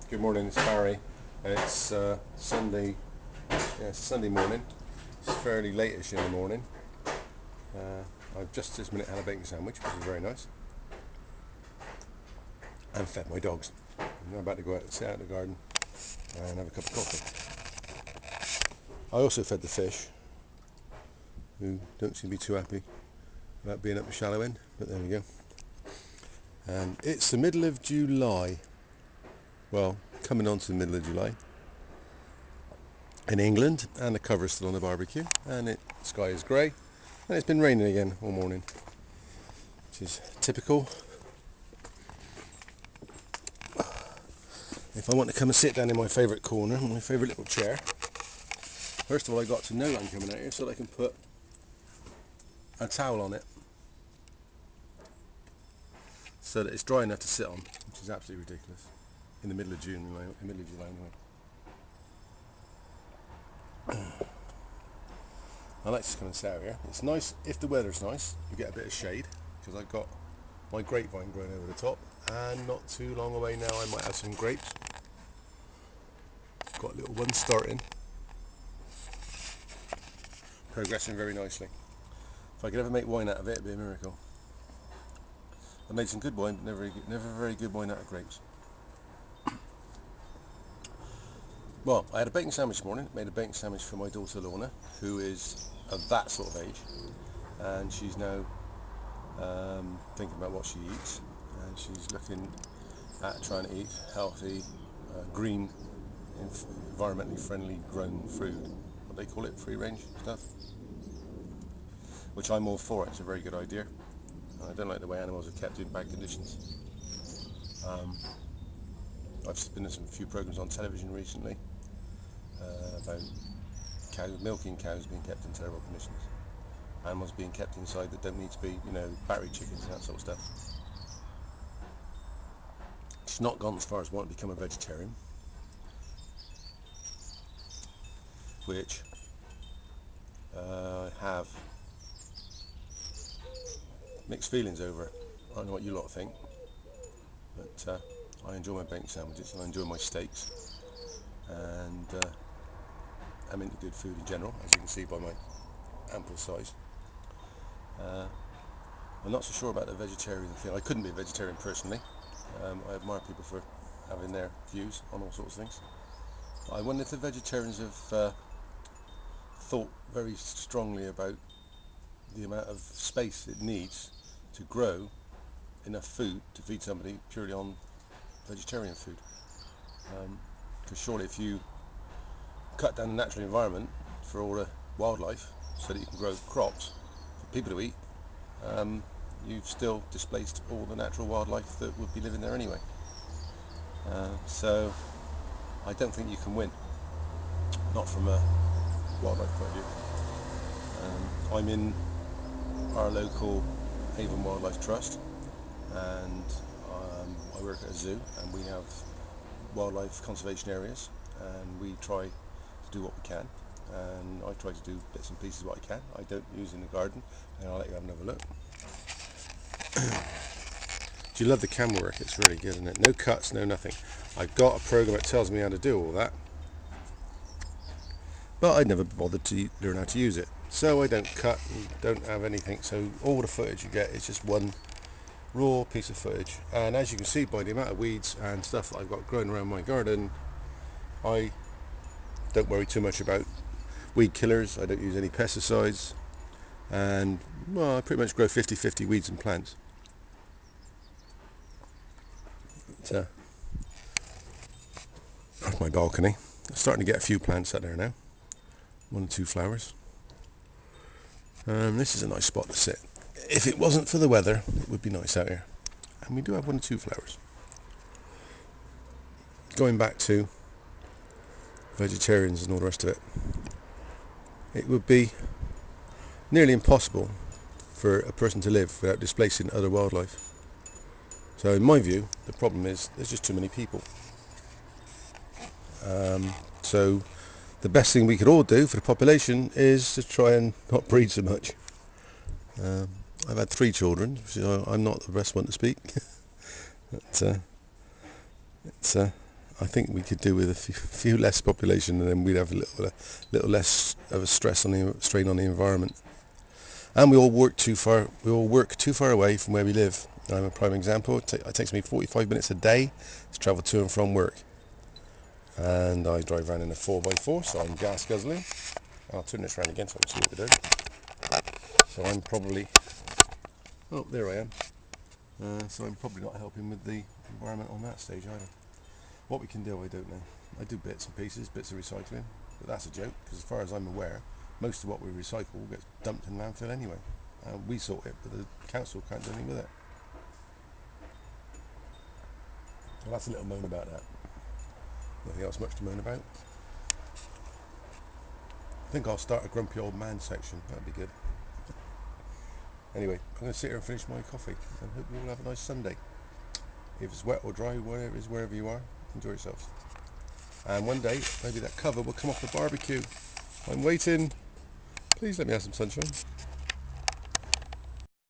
Good morning, it's Barry. It's Sunday. Yeah, it's Sunday morning. It's fairly late-ish in the morning. I've just this minute had a bacon sandwich, which is very nice, and fed my dogs. I'm about to go out and sit out in the garden and have a cup of coffee. I also fed the fish, who don't seem to be too happy about being up the shallow end, but there we go. And it's the middle of July. Well, coming on to the middle of July in England, and the cover's still on the barbecue, and the sky is grey, and it's been raining again all morning, which is typical. If I want to come and sit down in my favourite corner, my favourite little chair, first of all I got to know I'm coming out here so that I can put a towel on it so that it's dry enough to sit on, which is absolutely ridiculous in the middle of June, in the middle of July anyway. I like to come and sit out here. It's nice if the weather's nice, you get a bit of shade, because I've got my grapevine growing over the top, and not too long away now I might have some grapes. Got a little one starting, progressing very nicely. If I could ever make wine out of it, it'd be a miracle. I made some good wine, but never very good wine out of grapes. Well, I had a bacon sandwich this morning. Made a bacon sandwich for my daughter Lorna, who is of that sort of age, and she's now thinking about what she eats, and she's looking at trying to eat healthy, green, environmentally friendly grown food. What they call it, free range stuff, which I'm all for. It's a very good idea. I don't like the way animals are kept in bad conditions. I've been in a few programs on television recently about milking cows being kept in terrible conditions, animals being kept inside that don't need to be, battery chickens and that sort of stuff. She's not gone as far as wanting to become a vegetarian, which I have mixed feelings over. I don't know what you lot think, but I enjoy my bacon sandwiches and I enjoy my steaks, and I'm into good food in general, as you can see by my ample size. I'm not so sure about the vegetarian thing. I couldn't be a vegetarian personally. I admire people for having their views on all sorts of things. But I wonder if the vegetarians have thought very strongly about the amount of space it needs to grow enough food to feed somebody purely on vegetarian food. Because surely if you cut down the natural environment for all the wildlife so that you can grow crops for people to eat, you've still displaced all the natural wildlife that would be living there anyway. So I don't think you can win, not from a wildlife point of view. I'm in our local Avon Wildlife Trust, and I work at a zoo, and we have wildlife conservation areas, and we try to do what we can, and I try to do bits and pieces what I can. I don't use in the garden, and I'll let you have another look. Do you love the camera work? It's really good, isn't it? No cuts, no nothing. I've got a program that tells me how to do all that, but I never bothered to learn how to use it, so I don't cut and don't have anything, so all the footage you get is just one raw piece of footage. And as you can see by the amount of weeds and stuff that I've got growing around my garden, I don't worry too much about weed killers. I don't use any pesticides, and well, I pretty much grow 50-50 weeds and plants. That's my balcony. I'm starting to get a few plants out there now, 1 or 2 flowers. This is a nice spot to sit. If it wasn't for the weather, it would be nice out here, and we do have 1 or 2 flowers. Going back to vegetarians and all the rest of it, it would be nearly impossible for a person to live without displacing other wildlife. So in my view, the problem is there's just too many people. So the best thing we could all do for the population is to try and not breed so much. I've had 3 children, so I'm not the best one to speak. But, I think we could do with a few less population, and then we'd have a little less of a strain on the environment. And we all work too far. We all work too far away from where we live. I'm a prime example. It takes me 45 minutes a day to travel to and from work, and I drive around in a 4x4, so I'm gas guzzling. I'll turn this around again so I can see what we're doing. So I'm probably, oh, there I am. So I'm probably not helping with the environment on that stage either. What we can do, I don't know. I do bits and pieces, bits of recycling, but that's a joke, because as far as I'm aware, most of what we recycle gets dumped in landfill anyway. We sort it, but the council can't do anything with it. Well, that's a little moan about that. Nothing else much to moan about. I think I'll start a grumpy old man section. That'd be good. Anyway, I'm going to sit here and finish my coffee, and hope you all have a nice Sunday. If it's wet or dry, whatever it is, wherever you are, enjoy yourselves. And one day, maybe that cover will come off the barbecue. I'm waiting. Please let me have some sunshine.